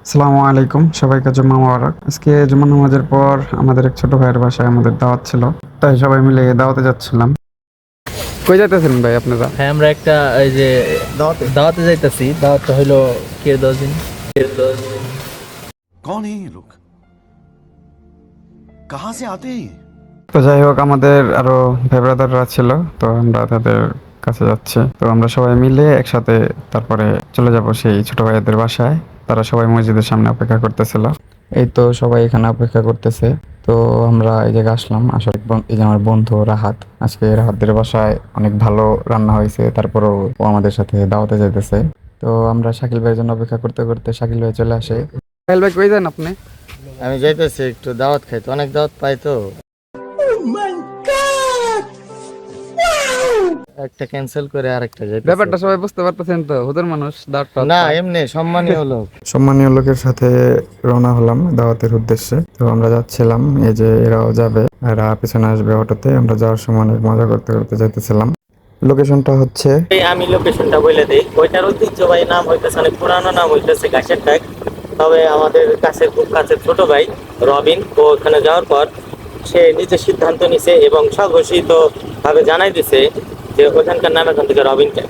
আসসালামু আলাইকুম, সবাইকে জুম্মা মোবারক। আজকে জুম্মা নামাজের পর আমাদের এক ছোট ভাইয়ের বাসায় আমাদের দাওয়াত ছিল, তাই সবাই মিলে দাওয়াতে যাচ্ছিলাম। কই যাইতেছেন ভাই আপনারা? হ্যাঁ, আমরা একটা এই যে দাওয়াতে যাইতাছি। দাওয়াতটা হইলো কে 10 দিন। कौन है ये लोग कहां से आते हैं ये? তো যাই হোক, আমাদের আরো ভাই ব্রাদাররা ছিল, তো আমরা তাদের কাছে যাচ্ছি। তো আমরা সবাই মিলে একসাথে তারপরে চলে যাব সেই ছোট ভাইয়াদের বাসায়। তারা সবাই মসজিদের সামনে অপেক্ষা করতেছিল। এই তো সবাই এখানে অপেক্ষা করতেছে। তো আমরা এই জায়গায় আসলাম। আসলে এই যে আমার বন্ধু রাহাত, আজকে রাহাতদের বাসায় অনেক ভালো রান্না হয়েছে, তারপরেও ও আমাদের সাথে দাওয়াতে যাইতেছে। তো আমরা শাকিল ভাইয়ের জন্য অপেক্ষা করতে করতে শাকিল ভাই চলে আসে। শাকিল ভাই কই যান আপনি? আমি যাইতেছি একটু দাওয়াত খাইতে, অনেক দাওয়াত পাই তো। একটা ক্যান্সেল করে আরেকটা যাইতেছি। ব্যাপারটা সবাই বুঝতে পারতেছেন তো, হুজুর মানুষ দাওয়াত না, এমনি সম্মানীয় লোক। সম্মানীয় লোকের সাথে রওনা হলাম দাওয়াতের উদ্দেশ্যে। তো আমরা যাচ্ছিলাম, এই যে এরাও যাবে, এরা পিছনে আসবে অটোতে। আমরা যাওয়ার সময় অনেক মজা করতে করতে যাইতেছিলাম। লোকেশনটা হচ্ছে, আমি লোকেশনটা বলে দিই। ওইটার ঐতিহ্যবাহী নাম হইতেছে, অনেক পুরানো নাম হইতেছে গাছের ট্যাগ। তবে আমাদের কাছে খুব কাছের ছোট ভাই রবিন, ও ওখানে যাওয়ার পর সে নিজে সিদ্ধান্ত নিছে এবং স্বঘোষিত ভাবে জানাই দিছে যে ওখানকার নাম এখন থেকে রবিন ট্যাগ।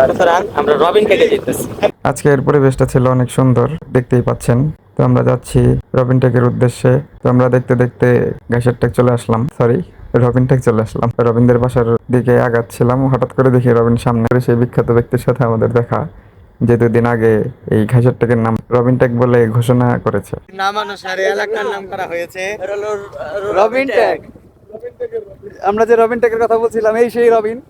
সুতরাং আমরা রবিন ট্যাগে যেতেছি। আজকের পরিবেশটা ছিল অনেক সুন্দর, দেখতেই পাচ্ছেন। তো আমরা যাচ্ছি রবিন টেকের উদ্দেশ্যে। তো আমরা দেখতে দেখতে গ্যাসের টেক চলে আসলাম, সরি রবিন টেক চলে আসলাম। রবিনদের বাসার দিকে আগাচ্ছিলাম, হঠাৎ করে দেখি রবিন সামনে। সেই বিখ্যাত ব্যক্তির সাথে আমাদের দেখা, যে 2 দিন আগে এই ঘাসের টেকের নাম রবিন টেক বলে ঘোষণা করেছে। নাম অনুসারে এলাকার নাম করা হয়েছে রবিন টেক। আমরা যে রবিন টেকের কথা বলছিলাম, এই সেই রবিন,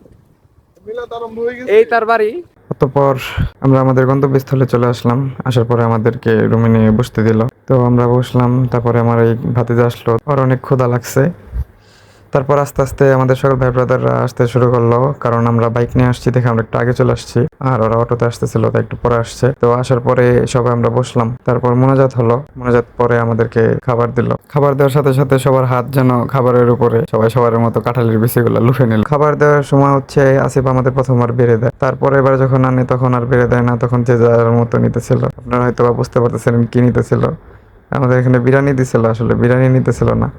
এই তার বাড়ি। অতঃপর আমরা আমাদের গন্তব্যস্থলে চলে আসলাম। আসার পরে আমাদেরকে রুমে নিয়ে বসতে দিল। তো আমরা বসলাম। তারপরে আমার এই ভাতিজা আসলো, ওর অনেক ক্ষুধা লাগছে। তারপর আস্তে আস্তে আমাদের সকল ভাই ব্রাদাররা আসতে শুরু করলো, কারণ আমরা বাইক নিয়ে আসছি দেখে আমরা একটু আগে চলে আসছি, আর ওরা অটোতে আসতেছিল তাই একটু পরে আসছে। তো আসার পরে সবাই আমরা বসলাম। তারপর মোনাজাত হলো। মোনাজাত পরে আমাদেরকে খাবার দিল। খাবার দেওয়ার সাথে সাথে সবার হাত যেন খাবারের উপরে, সবাই সবার মতো কাঁঠালের বিচিগুলো লুফে নিল। খাবার দেওয়ার সময় হচ্ছে আসিফ আমাদের প্রথমবার বেড়ে দেয়, তারপরে এবার যখন আনে তখন আর বেড়ে দেয় না, তখন যে যার মতো নিতেছিল। আপনারা হয়তো বা বুঝতে পারতেছিলেন কি নিতেছিল। আমাদের এখানে বিরিয়ানি দিছিল, আসলে বিরিয়ানি নিতেছিল না,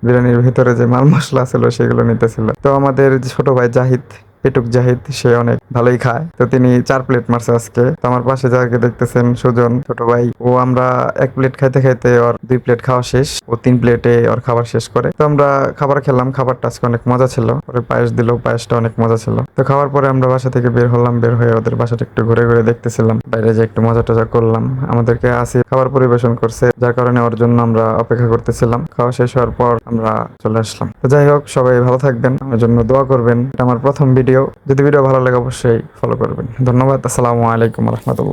বিরিয়ানির ভিতরে যে মাল মশলা ছিল সেগুলো নিতেছিল। তো আমাদের ছোট ভাই জাহিদ, পেটুক জাহিদ, সে অনেক ভালোই খায়। তো তিনি 4 প্লেট মারছে আজকে। তো আমার পাশে যাকে দেখতেছেন সুজন, ছোট ভাই, ও আমরা 1 প্লেট খাইতে খাইতে ওর 2 প্লেট খাওয়া শেষ, ও 3 প্লেটে ওর খাবার শেষ করে। তো আমরা খাবার খেলাম, খাবারটা আজকে অনেক মজা ছিল। পরে পায়েস দিল, পায়েসটা অনেক মজা ছিল। তো খাওয়ার পরে আমরা বাসা থেকে বের হলাম, বের হয়ে ওদের বাসাটা একটু ঘুরে ঘুরে দেখতেছিলাম, বাইরে যে একটু মজা টজা করলাম। আমাদেরকে আসি খাবার পরিবেশন করছে, যার কারণে ওর জন্য আমরা অপেক্ষা করতেছিলাম। খাওয়া শেষ হওয়ার পর আমরা চলে আসলাম। তো যাই হোক, সবাই ভালো থাকবেন, আমার জন্য দোয়া করবেন। এটা আমার প্রথম ভিডিও, যদি ভিডিও ভালো লাগে অবশ্যই ফলো করবেন। ধন্যবাদ। আসসালামু আলাইকুম রহমতুল্লাহ।